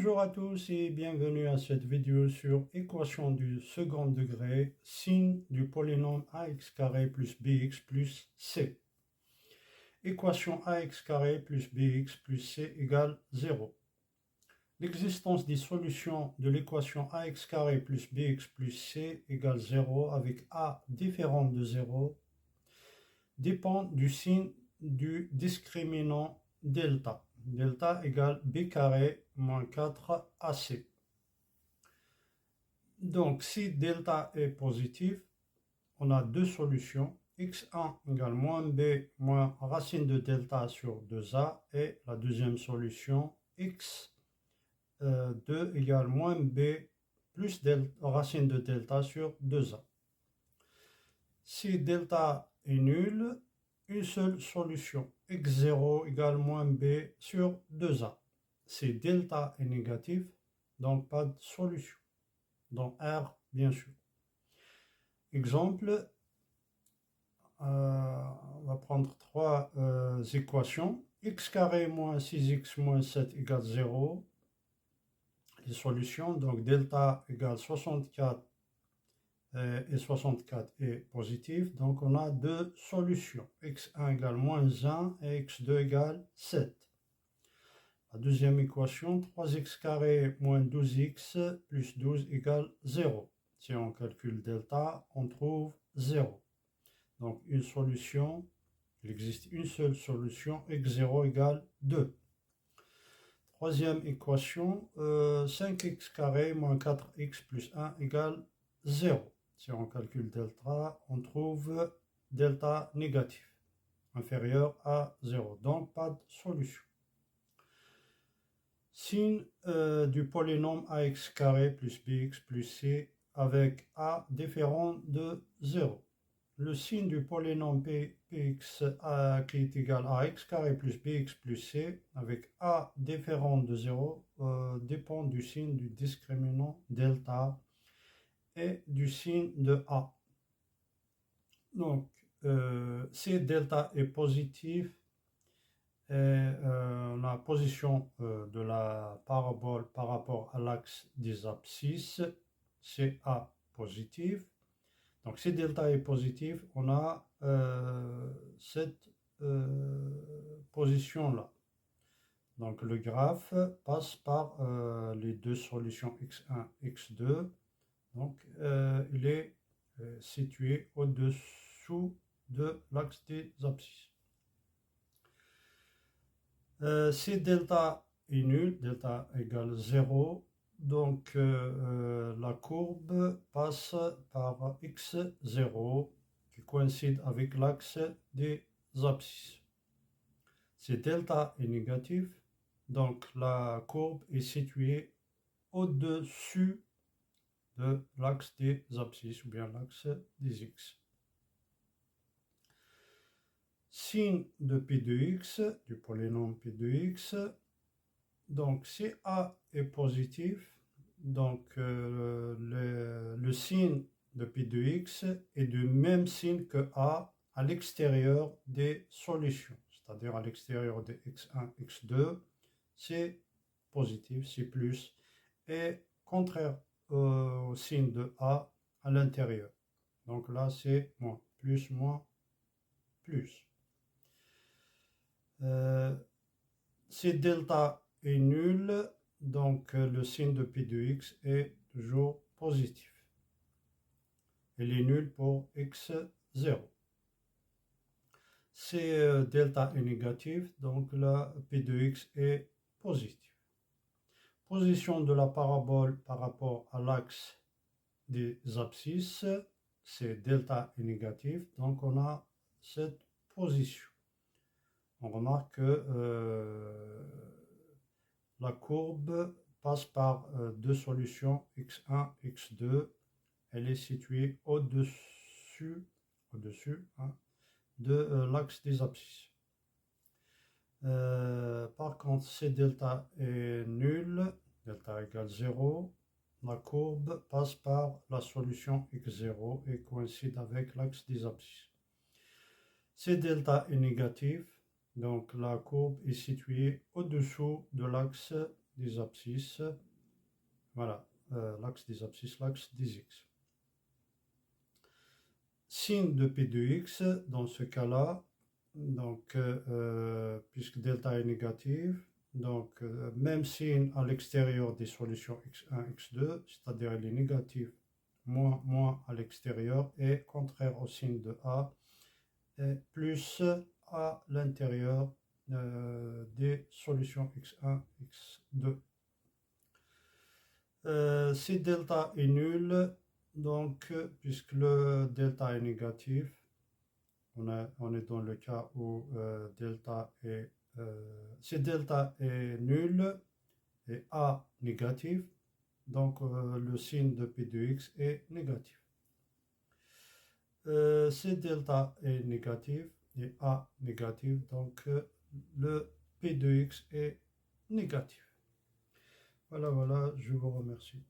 Bonjour à tous et bienvenue à cette vidéo sur équation du second degré, signe du polynôme ax carré plus bx plus c. Équation ax carré plus bx plus c égale 0. L'existence des solutions de l'équation ax carré plus bx plus c égale 0 avec a différent de 0 dépend du signe du discriminant delta. Delta égale b carré moins 4ac. Donc, si delta est positif, on a deux solutions. x1 égale moins b moins racine de delta sur 2a. Et la deuxième solution, x2 égale moins b plus racine de delta sur 2a. Si delta est nul, une seule solution, x0 égale moins b sur 2a. Si delta est négatif, donc pas de solution. Dans R, bien sûr. Exemple, on va prendre trois équations. X carré moins 6x moins 7 égale 0. Les solutions, donc delta égale 64 et 64 est positif. Donc on a deux solutions. x1 égale moins 1 et x2 égale 7. La deuxième équation, 3x carré moins 12x plus 12 égale 0. Si on calcule delta, on trouve 0. Donc une solution, il existe une seule solution, x0 égale 2. Troisième équation, 5x carré moins 4x plus 1 égale 0. Si on calcule delta, on trouve delta négatif, inférieur à 0. Donc pas de solution. Signe du polynôme ax carré plus bx plus c avec a différent de 0. Le signe du polynôme px qui est égal à x carré plus bx plus c avec a différent de 0 dépend du signe du discriminant delta et du signe de a. Donc, si delta est positif, et la position de la parabole par rapport à l'axe des abscisses, c'est A positif. Donc si delta est positif, on a cette position-là. Donc le graphe passe par les deux solutions x1, x2. Donc il est situé au-dessous de l'axe des abscisses. Si delta est nul, delta égale 0, donc la courbe passe par x0 qui coïncide avec l'axe des abscisses. Si delta est négatif, donc la courbe est située au-dessus de l'axe des abscisses ou bien l'axe des x. Signe de P de x, du polynôme P de x, donc si A est positif, donc le signe de P de x est du même signe que A à l'extérieur des solutions, c'est-à-dire à l'extérieur de x1, x2, c'est positif, c'est plus, et contraire au signe de A à l'intérieur. Donc là c'est moins, plus, moins, plus. Si delta est nul, donc le signe de P de x est toujours positif. Il est nul pour x0. Si delta est négatif, donc la P de x est positif. Position de la parabole par rapport à l'axe des abscisses, c'est delta est négatif, donc on a cette position. On remarque que la courbe passe par deux solutions x1, x2. Elle est située au-dessus de l'axe des abscisses. Par contre, si delta est nul, delta égale 0, la courbe passe par la solution x0 et coïncide avec l'axe des abscisses. Si delta est négatif, donc la courbe est située au-dessous de l'axe des abscisses. Voilà, l'axe des abscisses, l'axe des x. Sin de P de x, dans ce cas-là, donc, puisque delta est négative, donc même sin à l'extérieur des solutions x1, x2, c'est-à-dire elle est négative, moins à l'extérieur, et contraire au signe de A, et plus à l'intérieur des solutions x1, x2. Si delta est nul, donc puisque le delta est négatif, on est dans le cas où si delta est nul et A négatif, donc le signe de P de x est négatif. Si delta est négatif et A négatif, donc le P de x est négatif. Voilà, je vous remercie.